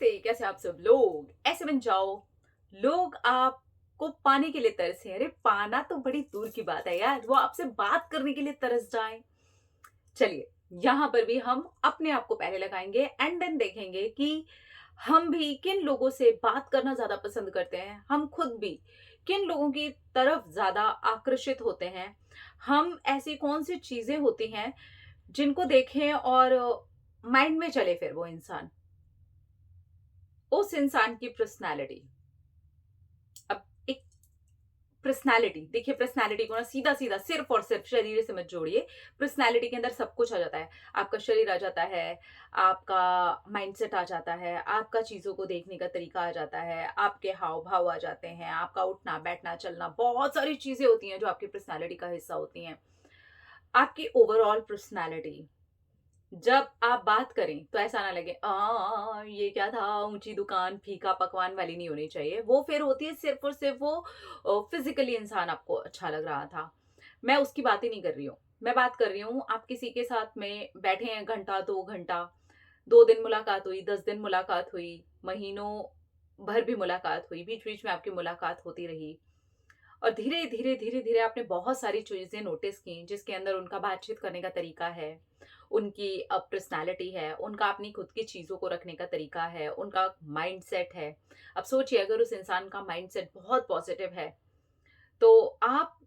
नमस्ते, कैसे आप सब लोग? ऐसे बन जाओ, लोग आपको पाने के लिए तरसे। अरे पाना तो बड़ी दूर की बात है यार, वो आपसे बात करने के लिए तरस जाएँ। चलिए, यहाँ पर भी हम अपने आप को पहले लगाएँगे एंड देन देखेंगे कि हम भी किन लोगों से बात करना ज़्यादा पसंद करते हैं, हम खुद भी किन लोगों की तरफ ज़्यादा आकर्षित होते हैं। हम ऐसी कौन-सी चीज़ें होती हैं, जिनको देखें और माइंड में चले फिर वो इंसान। उस इंसान की पर्सनैलिटी। अब एक पर्सनैलिटी देखिए, पर्सनैलिटी को ना सीधा-सीधा सिर्फ़ और सिर्फ़ शरीर से मत जोड़िए। पर्सनैलिटी के अंदर सब कुछ आ जाता है। आपका शरीर आ जाता है, आपका माइंडसेट आ जाता है, आपका चीज़ों को देखने का तरीका आ जाता है, आपके हाव-भाव आ जाते हैं, आपका उठना, बैठना, चलना, बहुत सारी चीज़ें होती हैं जो आपकी पर्सनैलिटी का हिस्सा होती हैं। आपकी ओवरऑल पर्सनैलिटी। जब आप बात करें तो ऐसा ना लगे ये क्या था, ऊँची दुकान, फीका पकवान वाली नहीं होनी चाहिए। वो फिर होती है सिर्फ़ और सिर्फ़ वो फ़िज़िकली इंसान आपको अच्छा लग रहा था। मैं उसकी बात ही नहीं कर रही हूँ। मैं बात कर रही हूँ आप किसी के साथ में बैठे हैं घंटा, 2 घंटा, 2 दिन मुलाकात हुई, 10 दिन मुलाकात हुई, महीनों भर भी मुलाकात हुई, बीच-बीच में आपकी मुलाकात होती रही। और धीरे-धीरे, धीरे-धीरे आपने बहुत सारी चीज़ें नोटिस की जिसके अंदर उनका बातचीत करने का तरीका है, उनकी पर्सनैलिटी है, उनका अपनी खुद की चीज़ों को रखने का तरीका है, उनका माइंडसेट है। अब सोचिए अगर उस इंसान का माइंडसेट बहुत पॉज़िटिव है, तो आप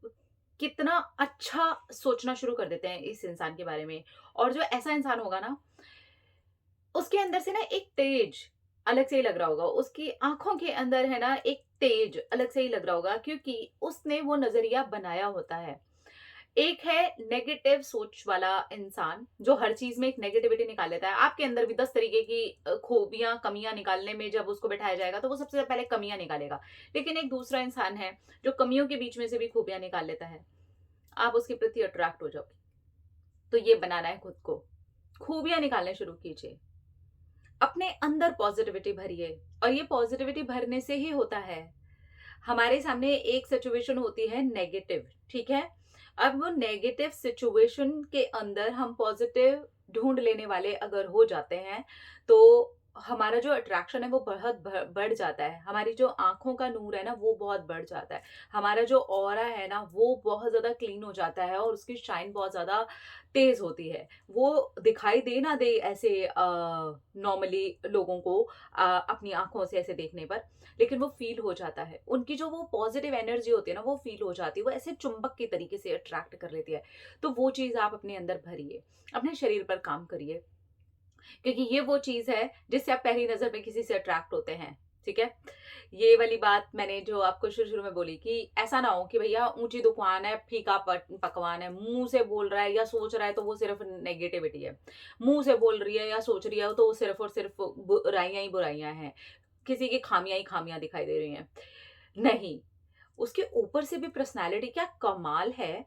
कितना अच्छा सोचना शुरू कर देते हैं इस इंसान के बारे में। और जो ऐसा इंसान होगा ना, उसके अंदर से ना एक तेज अलग से ही लग रहा होगा। उसकी आँखों के अंदर है ना एक तेज अलग से ही लग रहा होगा, क्योंकि उसने वो नज़रिया बनाया होता है। एक है नेगेटिव सोच वाला इंसान जो हर चीज़ में एक नेगेटिविटी निकाल लेता है। आपके अंदर भी 10 तरीके की खूबियाँ, कमियाँ निकालने में जब उसको बिठाया जाएगा तो वो सबसे पहले कमियाँ निकालेगा। लेकिन एक दूसरा इंसान है जो कमियों के बीच में से भी खूबियाँ निकाल लेता है। आप उसके प्रति अट्रैक्ट हो जाओगे। तो ये बनाना है खुद को। खूबियाँ निकालना शुरू कीजिए। अपने अंदर पॉजिटिविटी भरिए, और ये पॉजिटिविटी भरने से ही होता है। हमारे सामने एक सिचुएशन होती है नेगेटिव, ठीक है? अब वो नेगेटिव सिचुएशन के अंदर हम पॉजिटिव ढूँढ लेने वाले अगर हो जाते हैं, तो हमारा जो अट्रैक्शन है वो बहुत बढ़ जाता है। हमारी जो आँखों का नूर है ना वो बहुत बढ़ जाता है। हमारा जो ऑरा है ना वो बहुत ज़्यादा क्लीन हो जाता है और उसकी शाइन बहुत ज़्यादा तेज़ होती है। वो दिखाई दे ना दे ऐसे नॉर्मली लोगों को अपनी आँखों से ऐसे देखने पर, लेकिन वो फ़ील हो जाता है। उनकी जो वो पॉज़िटिव एनर्जी होती है ना, वो फ़ील हो जाती है। वो ऐसे चुंबक के तरीके से अट्रैक्ट कर लेती है। तो वो चीज़ आप अपने अंदर भरिए, अपने शरीर पर काम करिए, क्योंकि ये वो चीज़ है जिससे आप पहली नज़र में किसी से अट्रैक्ट होते हैं, ठीक है? ये वाली बात मैंने जो आपको शुरू-शुरू में बोली कि ऐसा ना हो कि भैया ऊँची दुकान है, फीका पकवान है, मुँह से बोल रहा है या सोच रहा है तो वो सिर्फ़ नेगेटिविटी है। मुँह से बोल रही है या सोच रही है तो वो सिर्फ़ और सिर्फ़ बुराइयाँ ही बुराइयाँ हैं। किसी की खामियाँ ही खामियाँ दिखाई दे रही हैं। नहीं, उसके ऊपर से भी पर्सनैलिटी क्या कमाल है।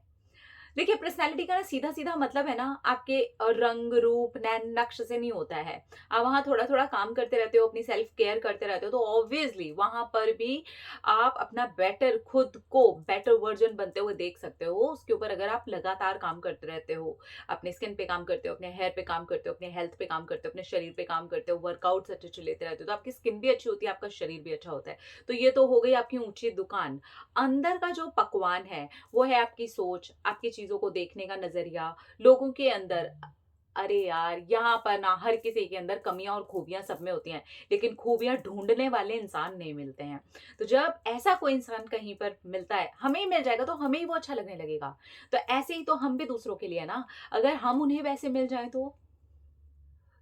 देखिए, पर्सनैलिटी का ना सीधा-सीधा मतलब है ना आपके रंग, रूप, नैन नक्श से नहीं होता है। आप वहाँ थोड़ा-थोड़ा काम करते रहते हो, अपनी सेल्फ केयर करते रहते हो, तो ऑब्वियसली वहाँ पर भी आप अपना बेटर खुद को बेटर वर्ज़न बनते हुए देख सकते हो। उसके ऊपर अगर आप लगातार काम करते रहते हो, अपने स्किन पे काम करते हो, अपने हेयर पे काम करते हो, अपने हेल्थ पे काम करते हो, अपने शरीर पे काम करते हो, वर्कआउट्स अच्छे-अच्छे लेते रहते हो, तो आपकी स्किन भी अच्छी होती है, आपका शरीर भी अच्छा होता है। तो ये तो हो गई आपकी ऊँची दुकान। अंदर का जो पकवान है वो है आपकी सोच, आपकी चीज़ों को देखने का नज़रिया, लोगों के अंदर। अरे यार! यहाँ पर ना हर किसी के अंदर कमियाँ और खूबियाँ सब में होती हैं, लेकिन खूबियाँ ढूँढने वाले इंसान नहीं मिलते हैं। तो जब ऐसा कोई इंसान कहीं पर मिलता है, हमें ही मिल जाएगा तो हमें ही वो अच्छा लगने लगेगा। तो ऐसे ही तो हम भी दूसरों के लिए है ना, अगर हम उन्हें वैसे मिल जाएँ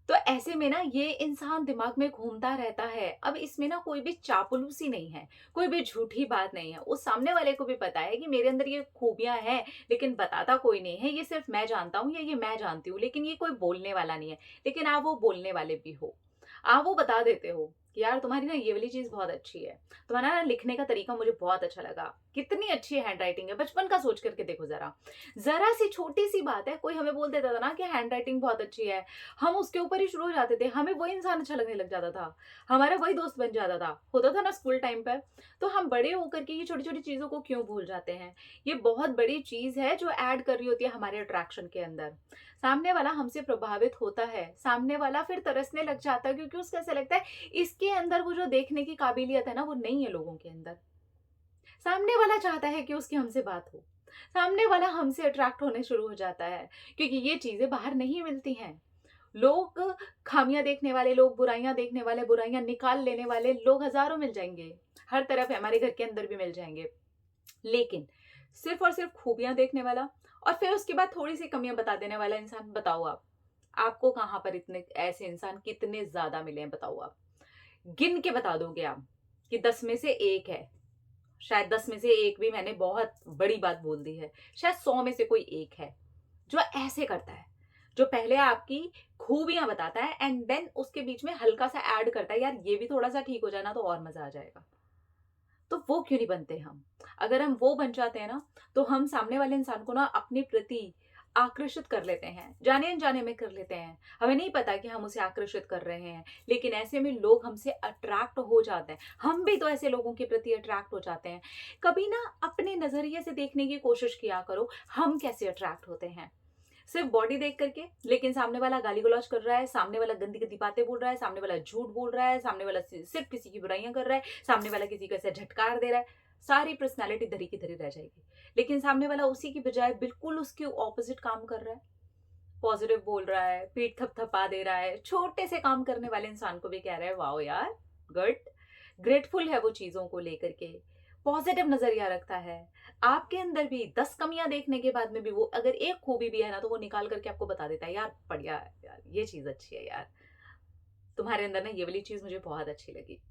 तो ऐसे में ना ये इंसान दिमाग में घूमता रहता है। अब इसमें ना कोई भी चापलूसी नहीं है, कोई भी झूठी बात नहीं है। उस सामने वाले को भी पता है कि मेरे अंदर ये खूबियाँ हैं, लेकिन बताता कोई नहीं है। ये सिर्फ़ मैं जानता हूँ या ये मैं जानती हूँ, लेकिन ये कोई बोलने वाला नहीं है। लेकिन आप वो बोलने वाले भी हो। आप वो बता देते हो कि यार तुम्हारी ना ये वाली चीज़ बहुत अच्छी है। तुम्हारा ना लिखने का तरीका मुझे बहुत अच्छा लगा। कितनी अच्छी हैंडराइटिंग है, बचपन का सोच कर के देखो ज़रा। ज़रा-सी छोटी-सी बात है, कोई हमें बोल देता था ना कि हैंडराइटिंग बहुत अच्छी है, हम उसके ऊपर ही शुरू हो जाते थे। हमें वही इंसान अच्छा लगने लग जाता था। हमारा वही दोस्त बन जाता था। होता था ना स्कूल टाइम पर। तो हम बड़े होकर के ये छोटी-छोटी चीज़ों को क्यों भूल जाते हैं? ये बहुत बड़ी चीज़ है जो ऐड कर रही होती है हमारे अट्रैक्शन के अंदर। सामने वाला हमसे प्रभावित होता है, सामने वाला फिर तरसने लग जाता है, क्योंकि उसको ऐसा लगता है उसके अंदर वो जो देखने की काबिलियत है ना, वो नहीं है लोगों के अंदर। सामने वाला चाहता है कि उसकी हमसे बात हो। सामने वाला हमसे अट्रैक्ट होने शुरू हो जाता है, क्योंकि ये चीज़ें बाहर नहीं मिलती हैं। लोग खामियाँ देखने वाले, लोग बुराइयाँ देखने वाले, बुराइयाँ निकाल लेने वाले लोग हज़ारों मिल जाएँगे। हर तरफ है, हमारे घर के अंदर भी मिल जाएँगे। लेकिन सिर्फ़ और सिर्फ़ खूबियाँ देखने वाला और फिर उसके बाद थोड़ी-सी कमियाँ बता देने वाला इंसान, बताओ आप, आपको कहाँ पर इतने ऐसे इंसान कितने ज़्यादा मिले हैं, बताओ आप? गिन के बता दोगे आप कि 10 में से 1 है। शायद 10 में से 1 भी मैंने बहुत बड़ी बात बोल दी है। शायद 100 में से कोई 1 है, जो ऐसे करता है। जो पहले आपकी खूबियाँ बताता है एंड देन उसके बीच में हल्का-सा ऐड करता है, यार ये भी थोड़ा-सा ठीक हो जाए ना तो और मज़ा आ जाएगा। तो वो क्यों नहीं बनते हम? अगर हम वो बन जाते हैं ना, तो हम सामने वाले इंसान को ना अपने प्रति आकर्षित कर लेते हैं, जाने-अनजाने में कर लेते हैं। हमें नहीं पता कि हम उसे आकर्षित कर रहे हैं, लेकिन ऐसे में लोग हमसे अट्रैक्ट हो जाते हैं। हम भी तो ऐसे लोगों के प्रति अट्रैक्ट हो जाते हैं। कभी ना अपने नज़रिए से देखने की कोशिश किया करो, हम कैसे अट्रैक्ट होते हैं। सिर्फ बॉडी देख करके, लेकिन सामने वाला गाली-गलौज कर रहा है, सामने वाला गंदी-गंदी बातें बोल रहा है, सामने वाला झूठ बोल रहा है, सामने वाला सिर्फ किसी की बुराइयाँ कर रहा है, सामने वाला किसी को ऐसे झटकार दे रहा है, सारी पर्सनैलिटी धरी की धरी रह जाएगी। लेकिन सामने वाला उसी की बजाय बिल्कुल उसके ऑपोज़िट काम कर रहा है, पॉज़िटिव बोल रहा है, पीठ थपथपा दे रहा है, छोटे से काम करने वाले इंसान को भी कह रहा है, वाओ यार! गुड। ग्रेटफुल है वो चीज़ों को लेकर के, पॉज़िटिव नज़रिया रखता है। आपके अंदर भी 10 कमियाँ देखने के बाद में भी वो अगर एक खूबी भी है ना, तो वो निकाल करके आपको बता देता है, यार बढ़िया है यार, ये चीज़ अच्छी है यार। तुम्हारे अंदर ना ये वाली चीज़ मुझे बहुत अच्छी लगी।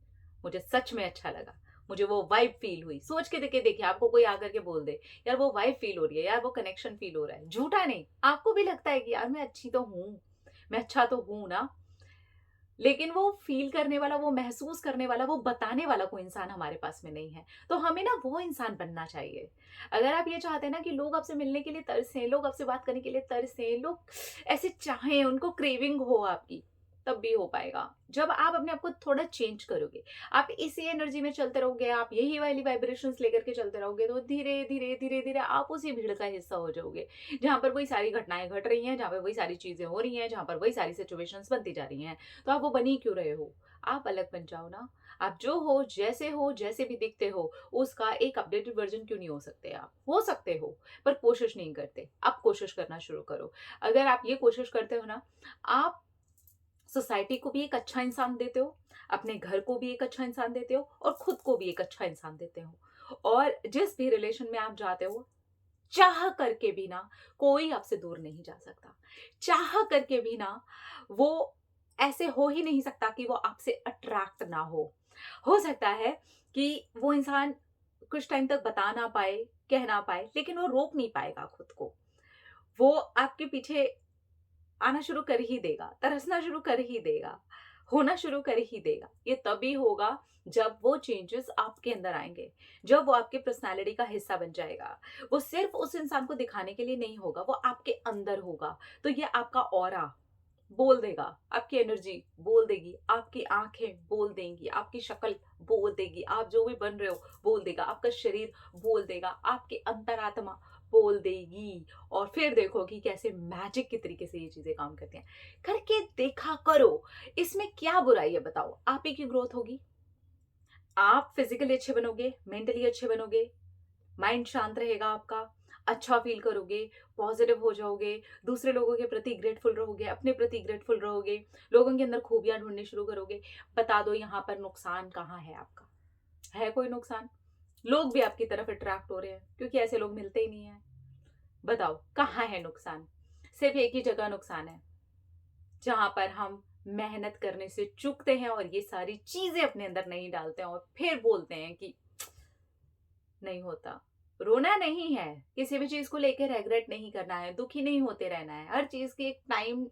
मुझे सच में अच्छा लगा। मुझे वो वाइब फ़ील हुई। सोच के देखिए आपको कोई आकर के बोल दे, यार वो वाइब फ़ील हो रही है, यार वो कनेक्शन फ़ील हो रहा है। झूठा नहीं, आपको भी लगता है कि यार मैं अच्छी तो हूँ, मैं अच्छा तो हूँ ना। लेकिन वो फ़ील करने वाला, वो महसूस करने वाला, वो बताने वाला कोई इंसान हमारे पास में नहीं है। तो हमें ना वो इंसान बनना चाहिए। अगर आप ये चाहते हैं ना कि लोग आपसे मिलने के लिए तरसें, लोग आपसे बात करने के लिए तरसें, लोग ऐसे चाहें, उनको क्रेविंग हो आपकी, तब भी हो पाएगा। जब आप अपने आप को थोड़ा चेंज करोगे, आप इसी एनर्जी में चलते रहोगे, आप यही वाली वाइब्रेशंस लेकर के चलते रहोगे, तो धीरे-धीरे, धीरे-धीरे आप उसी भीड़ का हिस्सा हो जाओगे। जहाँ पर वही सारी घटनाएँ घट रही हैं, जहाँ पे वही सारी चीज़ें हो रही हैं, जहाँ पर वही सारी सिचुएशंस बनती जा रही हैं। तो आप वो बन ही क्यों रहे हो? आप अलग बन जाओ ना। आप जो हो, जैसे भी दिखते हो, उसका एक अपडेटेड वर्ज़न क्यों नहीं हो सकते आप? हो सकते हो, पर कोशिश नहीं करते। अब कोशिश करना शुरू करो। अगर आप ये कोशिश करते हो ना, आप सोसाइटी को भी एक अच्छा इंसान देते हो, अपने घर को भी एक अच्छा इंसान देते हो और खुद को भी एक अच्छा इंसान देते हो। और जिस भी रिलेशन में आप जाते हो, चाह करके भी ना कोई आपसे दूर नहीं जा सकता। चाह करके भी ना वो ऐसे हो ही नहीं सकता कि वो आपसे अट्रैक्ट ना हो। हो सकता है कि वो इंसान कुछ टाइम तक बता ना पाए, कह ना पाए, लेकिन वो रोक नहीं पाएगा खुद को। वो आपके पीछे आना शुरू कर ही देगा, तरसना शुरू कर ही देगा, होना शुरू कर ही देगा। ये तभी होगा जब वो चेंजेस आपके अंदर आएँगे, जब वो आपकी पर्सनैलिटी का हिस्सा बन जाएगा। वो सिर्फ़ उस इंसान को दिखाने के लिए नहीं होगा, वो आपके अंदर होगा। तो ये आपका ऑरा बोल देगा, आपकी एनर्जी बोल देगी, आपकी आँखें बोल देंगी, आपकी शक्ल बोल देगी, आप जो भी बन रहे हो बोल देगा, आपका शरीर बोल देगा, आपकी अंतरात्मा बोल देगी और फिर देखो कि कैसे मैजिक के तरीके से ये चीज़ें काम करती हैं। करके देखा करो, इसमें क्या बुराई है बताओ? आप ही की ग्रोथ होगी, आप फिज़िकली अच्छे बनोगे, मेंटली अच्छे बनोगे, माइंड शांत रहेगा आपका, अच्छा फ़ील करोगे, पॉज़िटिव हो जाओगे, दूसरे लोगों के प्रति ग्रेटफुल रहोगे, अपने प्रति ग्रेटफुल रहोगे, लोगों के अंदर खूबियाँ ढूँढनी शुरू करोगे। बता दो यहाँ पर नुकसान कहाँ है आपका? है कोई नुकसान? लोग भी आपकी तरफ अट्रैक्ट हो रहे हैं क्योंकि ऐसे लोग मिलते ही नहीं हैं। बताओ कहाँ है नुकसान? सिर्फ़ एक ही जगह नुकसान है, जहाँ पर हम मेहनत करने से चूकते हैं और ये सारी चीज़ें अपने अंदर नहीं डालते हैं और फिर बोलते हैं कि नहीं होता। रोना नहीं है, किसी भी चीज़ को लेके रिग्रेट नहीं करना है, दुखी नहीं होते रहना है। हर चीज़ की एक टाइम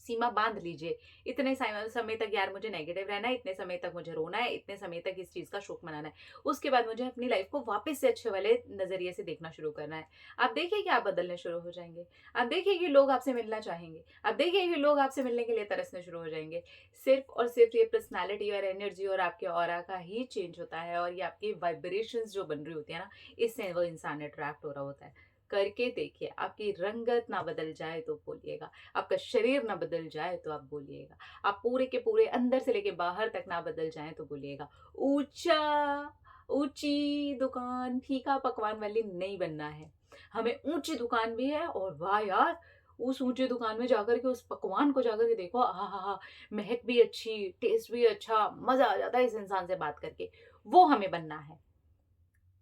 सीमा बाँध लीजिए। इतने समय तक यार मुझे नेगेटिव रहना है, इतने समय तक मुझे रोना है, इतने समय तक इस चीज़ का शोक मनाना है। उसके बाद मुझे अपनी लाइफ़ को वापस से अच्छे वाले नज़रिए से देखना शुरू करना है। आप देखिए कि आप बदलने शुरू हो जाएँगे। आप देखिए कि लोग आपसे मिलना चाहेंगे। आप देखिए कि लोग आपसे मिलने के लिए तरसने शुरू हो जाएँगे। सिर्फ़ और सिर्फ़ ये पर्सनैलिटी और एनर्जी और आपके ऑरा का ही चेंज होता है और ये आपकी वाइब्रेशंस जो बन रही होती है ना, इससे वो इंसान अट्रैक्ट हो रहा होता है। करके देखिए, आपकी रंगत ना बदल जाए तो बोलिएगा, आपका शरीर ना बदल जाए तो आप बोलिएगा, आप पूरे के पूरे अंदर से लेके बाहर तक ना बदल जाएँ तो बोलिएगा। ऊँचा ऊँची दुकान, फीका पकवान वाली नहीं बनना है। हमें ऊँची दुकान भी है और वाह यार! उस ऊँची दुकान में जाकर के उस पकवान को जाकर के देखो, आहाहा! महक भी अच्छी, टेस्ट भी अच्छा, मज़ा आ जाता है इस इंसान से बात करके, वो हमें बनना है।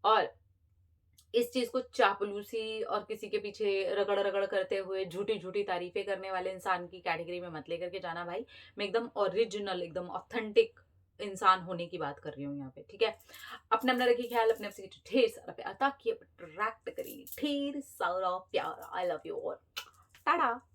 और इस चीज़ को चापलूसी और किसी के पीछे रगड़-रगड़ करते हुए झूठी-झूठी तारीफ़ें करने वाले इंसान की कैटेगरी में मत लेकर के जाना भाई। मैं एकदम ओरिजिनल, एकदम ऑथेंटिक इंसान होने की बात कर रही हूँ यहाँ पे, ठीक है? अपना-अपना रखिए ख़्याल, अपने आप से ढेर सारा प्यार ताकि अट्रैक्ट करिए ढेर सारा प्यार। I love you all. Tata.